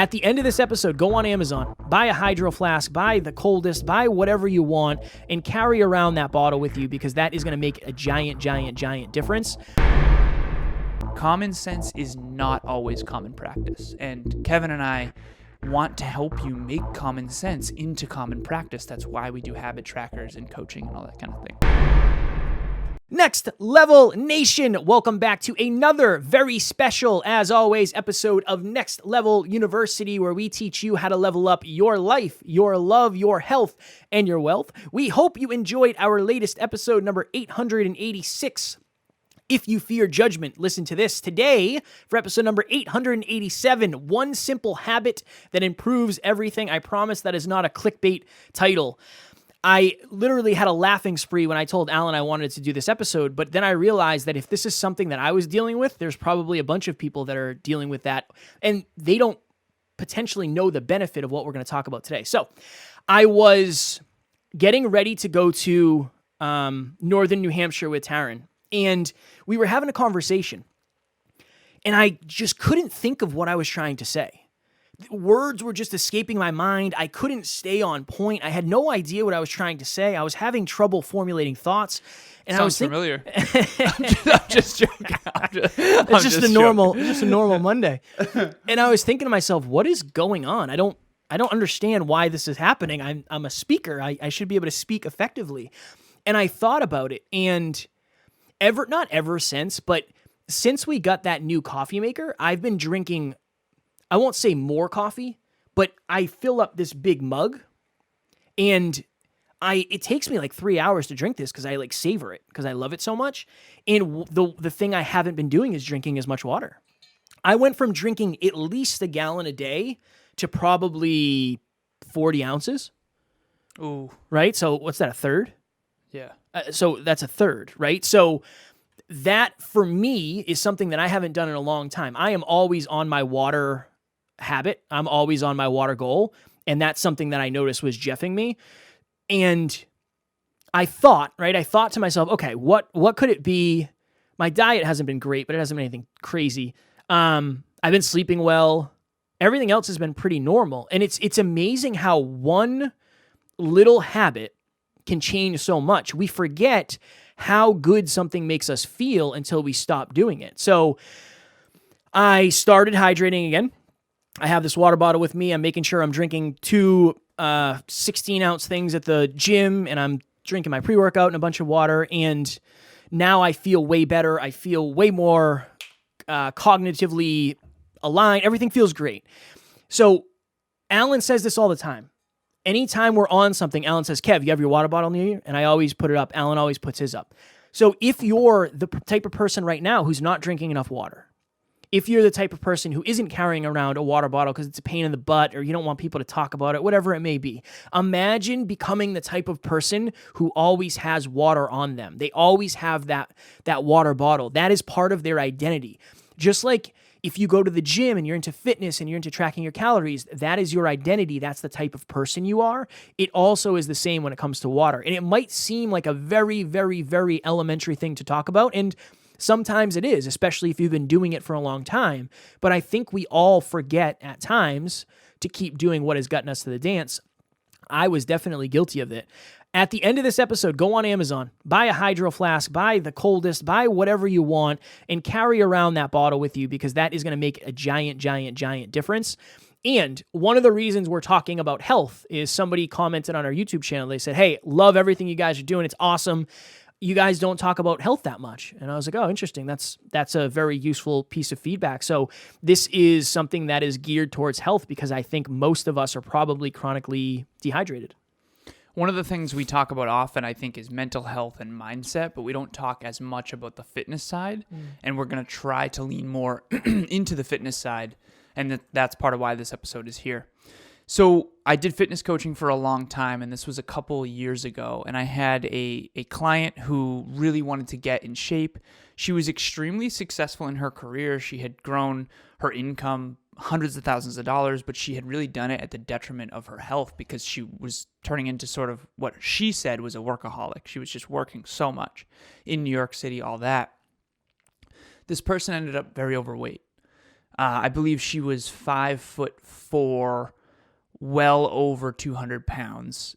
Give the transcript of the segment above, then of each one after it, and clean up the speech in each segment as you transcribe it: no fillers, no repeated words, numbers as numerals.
At the end of this episode, go on Amazon, buy a hydro flask, buy the coldest, buy whatever you want, and carry around that bottle with you because that is going to make a giant, giant, giant difference. Common sense is not always common practice, and Kevin and I want to help you make common sense into common practice. That's why we do habit trackers and coaching and all that kind of thing. Next Level Nation, welcome back to another very special, as always, episode of Next Level University, where we teach you how to level up your life, your love, your health, and your wealth. We hope you enjoyed our latest episode, number 886. If you fear judgment, listen to this. Today, for episode number 887, one simple habit that improves everything. I promise that is not a clickbait title. I literally had a laughing spree when I told Alan I wanted to do this episode, but then I realized that if this is something that I was dealing with, there's probably a bunch of people that are dealing with that, and they don't potentially know the benefit of what we're going to talk about today. So I was getting ready to go to northern New Hampshire with Taryn, and we were having a conversation, and I just couldn't think of what I was trying to say. Words were just escaping my mind. I couldn't stay on point. I had no idea what I was trying to say. I was having trouble formulating thoughts. And Sounds familiar. I'm just joking. It's just a normal Monday. And I was thinking to myself, what is going on? I don't understand why this is happening. I'm a speaker. I should be able to speak effectively. And I thought about it, and not ever since, but since we got that new coffee maker, I've been drinking, I won't say more coffee, but I fill up this big mug, and it takes me like 3 hours to drink this because I like savor it because I love it so much. And the thing I haven't been doing is drinking as much water. I went from drinking at least a gallon a day to probably 40 ounces. Ooh. Right? So what's that, a third? Yeah. So that's a third, right? So that for me is something that I haven't done in a long time. I am always on my water habit. I'm always on my water goal. And that's something that I noticed was jeffing me. And I thought to myself, okay, what could it be? My diet hasn't been great, but it hasn't been anything crazy. I've been sleeping well. Everything else has been pretty normal. And it's amazing how one little habit can change so much. We forget how good something makes us feel until we stop doing it. So I started hydrating again. I have this water bottle with me. I'm making sure I'm drinking two 16-ounce things at the gym, and I'm drinking my pre-workout and a bunch of water, and now I feel way better. I feel way more cognitively aligned. Everything feels great. So Alan says this all the time. Anytime we're on something, Alan says, Kev, you have your water bottle near you? And I always put it up. Alan always puts his up. So if you're the type of person right now who's not drinking enough water, if you're the type of person who isn't carrying around a water bottle because it's a pain in the butt or you don't want people to talk about it, whatever it may be, imagine becoming the type of person who always has water on them. They always have that water bottle. That is part of their identity. Just like if you go to the gym and you're into fitness and you're into tracking your calories, that is your identity. That's the type of person you are. It also is the same when it comes to water. And it might seem like a very, very, very elementary thing to talk about. And sometimes it is, especially if you've been doing it for a long time. But I think we all forget at times to keep doing what has gotten us to the dance. I was definitely guilty of it. At the end of this episode, go on Amazon, buy a hydro flask, buy the coldest, buy whatever you want, and carry around that bottle with you because that is going to make a giant, giant, giant difference. And one of the reasons we're talking about health is somebody commented on our YouTube channel. They said, hey, love everything you guys are doing. It's awesome. You guys don't talk about health that much. And I was like, oh, interesting. That's a very useful piece of feedback. So this is something that is geared towards health because I think most of us are probably chronically dehydrated. One of the things we talk about often, I think, is mental health and mindset, but we don't talk as much about the fitness side. And we're going to try to lean more into the fitness side. And that's part of why this episode is here. So I did fitness coaching for a long time, and this was a couple of years ago. And I had a client who really wanted to get in shape. She was extremely successful in her career. She had grown her income hundreds of thousands of dollars, but she had really done it at the detriment of her health because she was turning into sort of what she said was a workaholic. She was just working so much in New York City, all that. This person ended up very overweight. I believe she was 5'4", well over 200 pounds,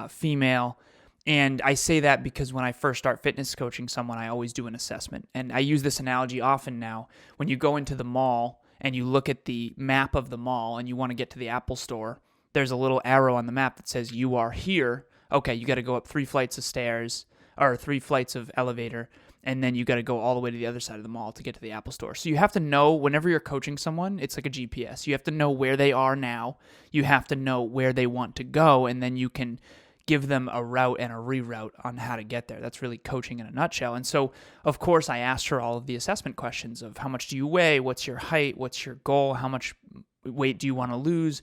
female. And I say that because when I first start fitness coaching someone, I always do an assessment. And I use this analogy often now. When you go into the mall and you look at the map of the mall and you want to get to the Apple store, there's a little arrow on the map that says you are here. Okay, you got to go up 3 flights of stairs or 3 flights of elevator, and then you got to go all the way to the other side of the mall to get to the Apple store. So you have to know, whenever you're coaching someone, it's like a GPS. You have to know where they are now. You have to know where they want to go, and then you can give them a route and a reroute on how to get there. That's really coaching in a nutshell. And so, of course, I asked her all of the assessment questions of how much do you weigh, what's your height, what's your goal, how much weight do you want to lose,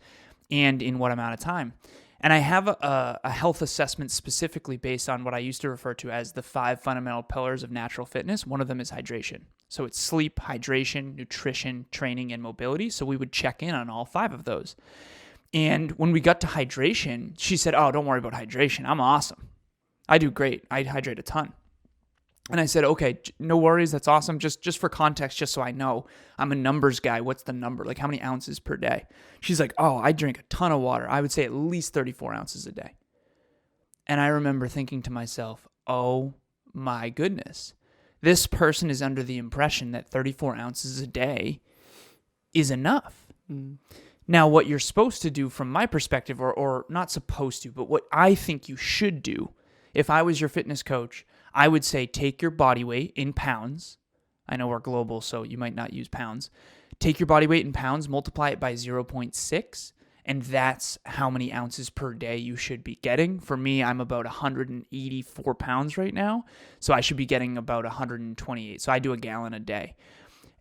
and in what amount of time. And I have a health assessment specifically based on what I used to refer to as the 5 fundamental pillars of natural fitness. One of them is hydration. So it's sleep, hydration, nutrition, training, and mobility. So we would check in on all 5 of those. And when we got to hydration, she said, "Oh, don't worry about hydration. I'm awesome. I do great. I hydrate a ton." And I said, "Okay, no worries. That's awesome. Just for context, just so I know, I'm a numbers guy. What's the number? Like how many ounces per day?" She's like, "Oh, I drink a ton of water. I would say at least 34 ounces a day." And I remember thinking to myself, oh my goodness, this person is under the impression that 34 ounces a day is enough. Mm. Now, what you're supposed to do from my perspective, or not supposed to, but what I think you should do, if I was your fitness coach, I would say take your body weight in pounds. I know we're global, so you might not use pounds. Take your body weight in pounds, multiply it by 0.6, and that's how many ounces per day you should be getting. For me, I'm about 184 pounds right now, so I should be getting about 128. So I do a gallon a day.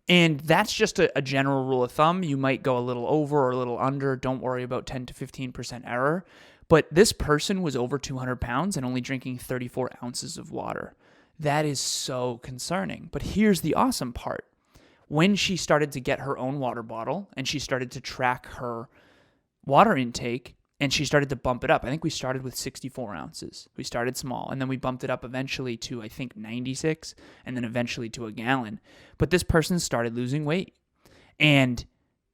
And that's just a general rule of thumb. You might go a little over or a little under. Don't worry about 10 to 15% error. But this person was over 200 pounds and only drinking 34 ounces of water. That is so concerning. But here's the awesome part. When she started to get her own water bottle and she started to track her water intake and she started to bump it up. I think we started with 64 ounces. We started small and then we bumped it up eventually to, I think, 96 and then eventually to a gallon. But this person started losing weight. And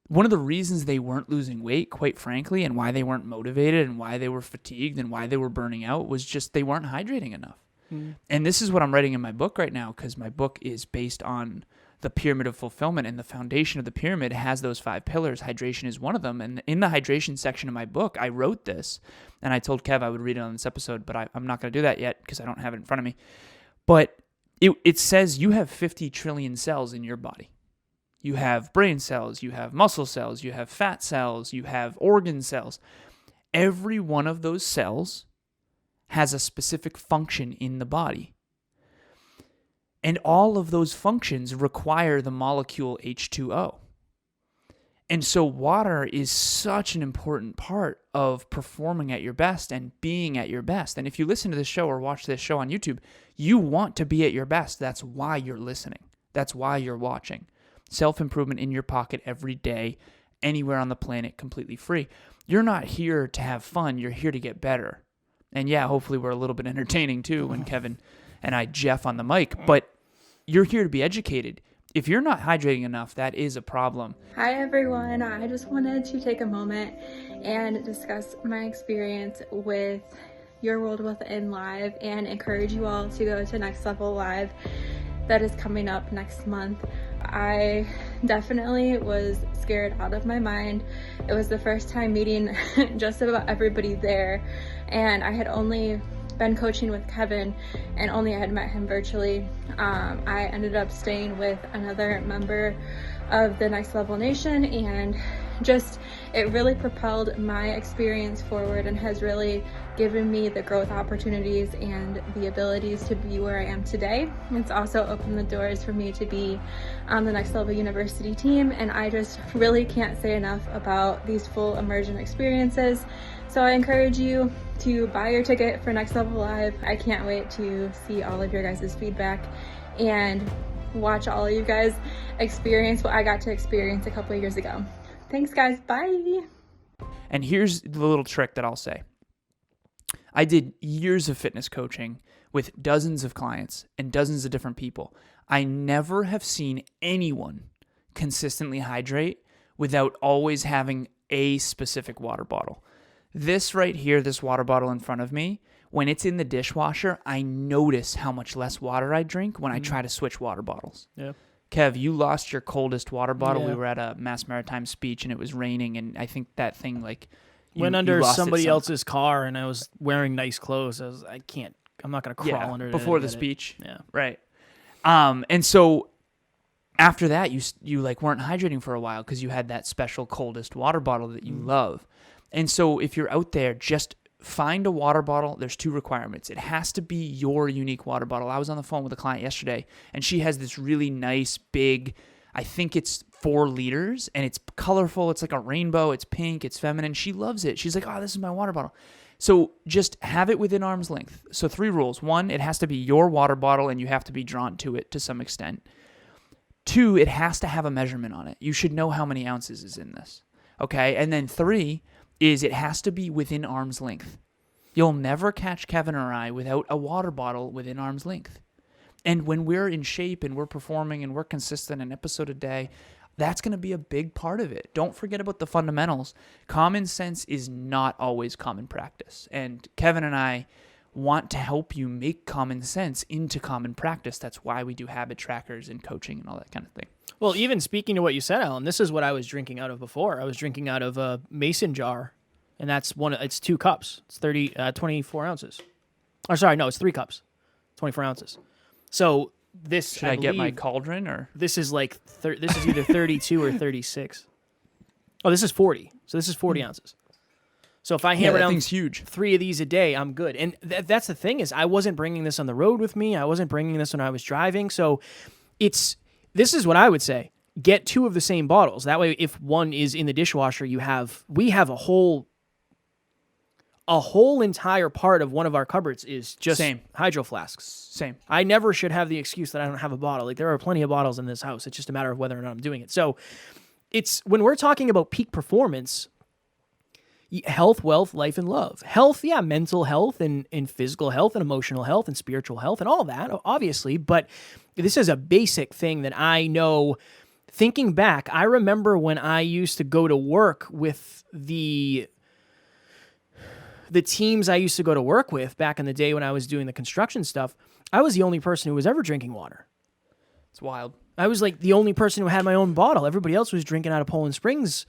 one of the reasons they weren't losing weight, quite frankly, and why they weren't motivated and why they were fatigued and why they were burning out was just they weren't hydrating enough. Mm. And this is what I'm writing in my book right now, because my book is based on the pyramid of fulfillment, and the foundation of the pyramid has those 5 pillars. Hydration is one of them. And in the hydration section of my book, I wrote this, and I told Kev I would read it on this episode, but I'm not going to do that yet because I don't have it in front of me. But it says you have 50 trillion cells in your body. You have brain cells, you have muscle cells, you have fat cells, you have organ cells. Every one of those cells has a specific function in the body. And all of those functions require the molecule H2O. And so water is such an important part of performing at your best and being at your best. And if you listen to this show or watch this show on YouTube, you want to be at your best. That's why you're listening. That's why you're watching. Self-improvement in your pocket every day, anywhere on the planet, completely free. You're not here to have fun. You're here to get better. And yeah, hopefully we're a little bit entertaining too when Kevin and I Jeff on the mic, but you're here to be educated. If you're not hydrating enough, that is a problem. Hi everyone, I just wanted to take a moment and discuss my experience with Your World Within Live and encourage you all to go to Next Level Live that is coming up next month. I definitely was scared out of my mind. It was the first time meeting just about everybody there, and I had only been coaching with Kevin and only I had met him virtually. I ended up staying with another member of the Next Level Nation, and just it really propelled my experience forward and has really given me the growth opportunities and the abilities to be where I am today. It's also opened the doors for me to be on the Next Level University team, and I just really can't say enough about these full immersion experiences. So I encourage you to buy your ticket for Next Level Live. I can't wait to see all of your guys' feedback and watch all of you guys experience what I got to experience a couple of years ago. Thanks guys, bye. And here's the little trick that I'll say. I did years of fitness coaching with dozens of clients and dozens of different people. I never have seen anyone consistently hydrate without always having a specific water bottle. This right here, this water bottle in front of me, when it's in the dishwasher, I notice how much less water I drink when I try to switch water bottles. Yeah. Kev, you lost your coldest water bottle. Yeah. We were at a Mass Maritime speech and it was raining, and I think that thing went under somebody else's car, and I was wearing nice clothes. I'm not going to crawl under it. Before the speech. Yeah. Right. And so after that, you weren't hydrating for a while because you had that special coldest water bottle that you love. And so if you're out there, just find a water bottle. There's 2 requirements. It has to be your unique water bottle. I was on the phone with a client yesterday, and she has this really nice, big, I think it's 4 liters, and it's colorful. It's like a rainbow. It's pink. It's feminine. She loves it. She's like, oh, this is my water bottle. So just have it within arm's length. So 3 rules. 1, it has to be your water bottle, and you have to be drawn to it to some extent. 2, it has to have a measurement on it. You should know how many ounces is in this. Okay? And then 3 is it has to be within arm's length. You'll never catch Kevin or I without a water bottle within arm's length. And when we're in shape and we're performing and we're consistent an episode a day, that's going to be a big part of it. Don't forget about the fundamentals. Common sense is not always common practice. And Kevin and I want to help you make common sense into common practice. That's why we do habit trackers and coaching and all that kind of thing. Well, even speaking to what you said, Alan, this is what I was drinking out of before. I was drinking out of a mason jar, and it's 2 cups. It's 24 ounces. Or sorry, no, it's 3 cups, 24 ounces. So this, Should I get my cauldron or? This is this is either 32 or 36. Oh, this is 40. So this is 40 ounces. So if I hammer down thing's huge. 3 of these a day, I'm good. And that's the thing is I wasn't bringing this on the road with me. I wasn't bringing this when I was driving. So this is what I would say. Get 2 of the same bottles. That way, if one is in the dishwasher, we have a whole entire part of one of our cupboards is just hydro flasks. Same. I never should have the excuse that I don't have a bottle. Like, there are plenty of bottles in this house. It's just a matter of whether or not I'm doing it. So it's when we're talking about peak performance, health, wealth, life, and love. Health, yeah, mental health and physical health and emotional health and spiritual health and all that, obviously. But this is a basic thing that I know. Thinking back, I remember when I used to go to work with the teams I used to go to work with back in the day when I was doing the construction stuff, I was the only person who was ever drinking water. It's wild. I was like the only person who had my own bottle. Everybody else was drinking out of Poland Springs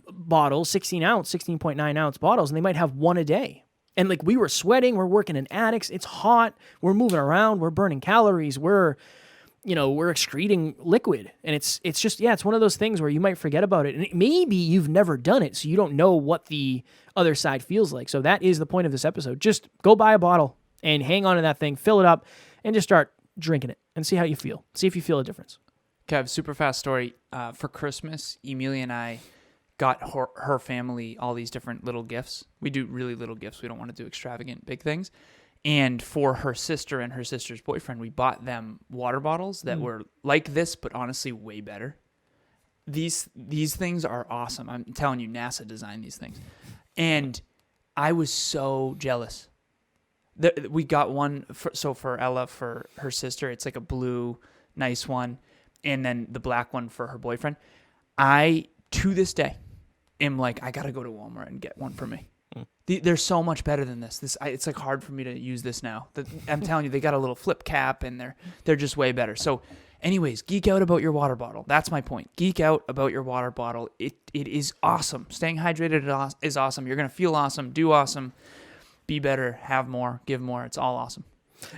bottles, 16.9 ounce bottles, and they might have 1 a day. And like we were sweating, we're working in attics, it's hot, we're moving around, we're burning calories, we're excreting liquid. And it's just, it's one of those things where you might forget about it. And maybe you've never done it, so you don't know what the other side feels like. So that is the point of this episode. Just go buy a bottle and hang on to that thing, fill it up, and just start drinking it and see how you feel. See if you feel a difference. Kev, super fast story. For Christmas, Emilia and I got her family all these different little gifts. We do really little gifts. We don't want to do extravagant big things. And for her sister and her sister's boyfriend, we bought them water bottles that were like this, but honestly way better. These things are awesome. I'm telling you, NASA designed these things. And I was so jealous. We got one, for Ella, for her sister, it's like a blue, nice one. And then the black one for her boyfriend. I, to this day, am like, I got to go to Walmart and get one for me. They're so much better than this. It's like hard for me to use this now. I'm telling you, they got a little flip cap and they're just way better. So anyways, geek out about your water bottle. That's my point. Geek out about your water bottle. It is awesome. Staying hydrated is awesome. You're going to feel awesome, do awesome, be better, have more, give more. It's all awesome.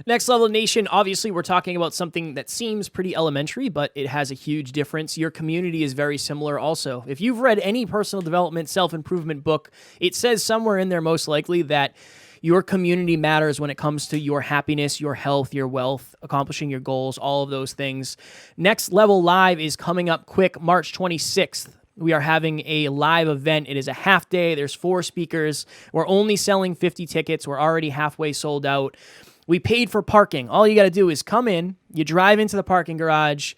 Next Level Nation, obviously we're talking about something that seems pretty elementary, but it has a huge difference. Your community is very similar also. If you've read any personal development, self-improvement book, it says somewhere in there most likely that your community matters when it comes to your happiness, your health, your wealth, accomplishing your goals, all of those things. Next Level Live is coming up quick, March 26th. We are having a live event. It is a half day. There's 4 speakers. We're only selling 50 tickets. We're already halfway sold out. We paid for parking. All you got to do is come in, you drive into the parking garage,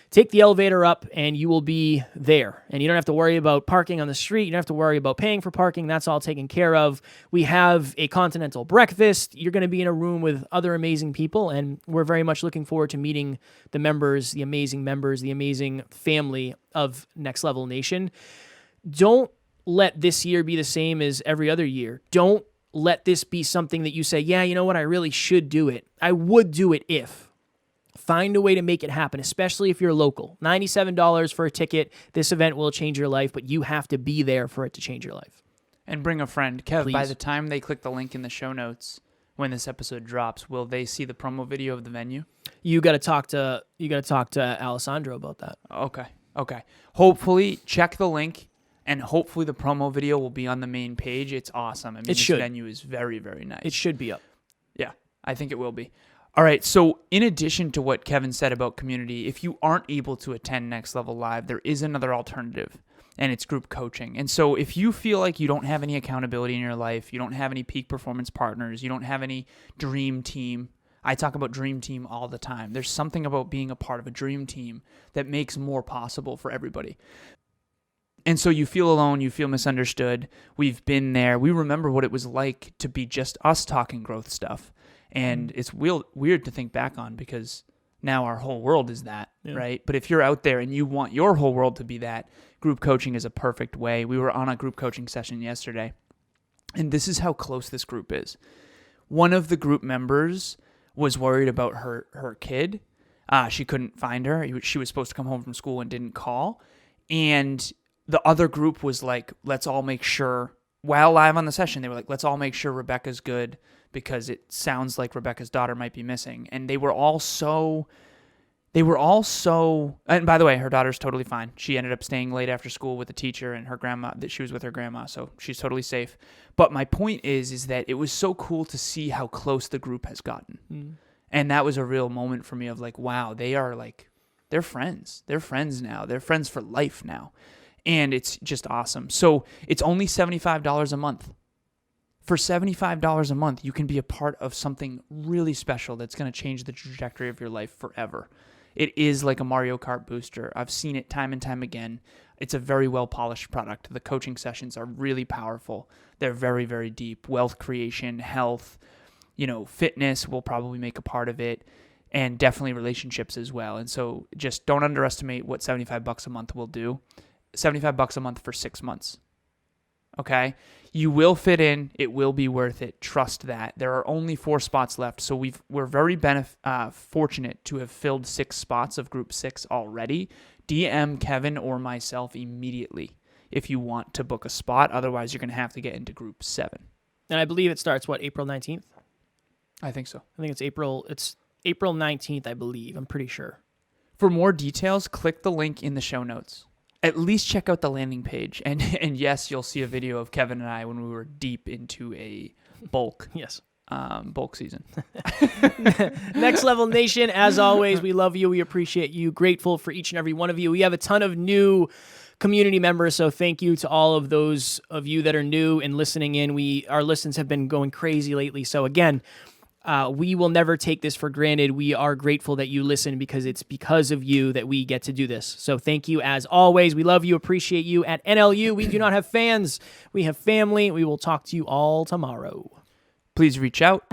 take the elevator up and you will be there. And you don't have to worry about parking on the street. You don't have to worry about paying for parking. That's all taken care of. We have a continental breakfast. You're going to be in a room with other amazing people, and we're very much looking forward to meeting the members, the amazing family of Next Level Nation. Don't let this year be the same as every other year. Don't let this be something that you say, yeah, you know what, I really should do it. I would do it if. Find a way to make it happen, especially if you're local. $97 for a ticket. This event will change your life, but you have to be there for it to change your life. And bring a friend. Kev, Please. By the time they click the link in the show notes, when this episode drops, will they see the promo video of the venue? You got to talk to Alessandro about that. Okay. Hopefully, check the link, and hopefully the promo video will be on the main page. It's awesome. I mean, this venue is very, very nice. It should be up. Yeah, I think it will be. All right, so in addition to what Kevin said about community, if you aren't able to attend Next Level Live, there is another alternative, and it's group coaching. And so if you feel like you don't have any accountability in your life, you don't have any peak performance partners, you don't have any dream team, I talk about dream team all the time. There's something about being a part of a dream team that makes more possible for everybody. And so you feel alone, you feel misunderstood. We've been there. We remember what it was like to be just us talking growth stuff. And it's weird to think back on because now our whole world is that, right? But if you're out there and you want your whole world to be that, group coaching is a perfect way. We were on a group coaching session yesterday, and this is how close this group is. One of the group members was worried about her kid. She couldn't find her. She was supposed to come home from school and didn't call. And the other group was like, let's all make sure, while live on the session, they were like, let's all make sure Rebecca's good because it sounds like Rebecca's daughter might be missing. And they were all so, and by the way, her daughter's totally fine. She ended up staying late after school with the teacher and her grandma, that she was with her grandma, so she's totally safe. But my point is that it was so cool to see how close the group has gotten. And that was a real moment for me of like, wow, they're friends. They're friends now. They're friends for life now. And it's just awesome. So it's only $75 a month. For $75 a month, you can be a part of something really special that's going to change the trajectory of your life forever. It is like a Mario Kart booster. I've seen it time and time again. It's a very well-polished product. The coaching sessions are really powerful. They're very, very deep. Wealth creation, health, fitness will probably make a part of it, and definitely relationships as well. And so just don't underestimate what $75 a month will do. $75 a month for 6 months. Okay? You will fit in. It will be worth it. Trust that. There are only 4 spots left. So we're very fortunate to have filled 6 spots of Group 6 already. DM Kevin or myself immediately if you want to book a spot. Otherwise, you're going to have to get into Group 7. And I believe it starts, April 19th? I think so. I think it's April 19th, I believe. I'm pretty sure. For more details, click the link in the show notes. At least check out the landing page. And yes, you'll see a video of Kevin and I when we were deep into a bulk. Yes. Bulk season. Next Level Nation, as always, we love you. We appreciate you. Grateful for each and every one of you. We have a ton of new community members, so thank you to all of those of you that are new and listening in. Our listens have been going crazy lately. So again, we will never take this for granted. We are grateful that you listen because it's because of you that we get to do this. So thank you as always. We love you, appreciate you. At NLU, we do not have fans. We have family. We will talk to you all tomorrow. Please reach out.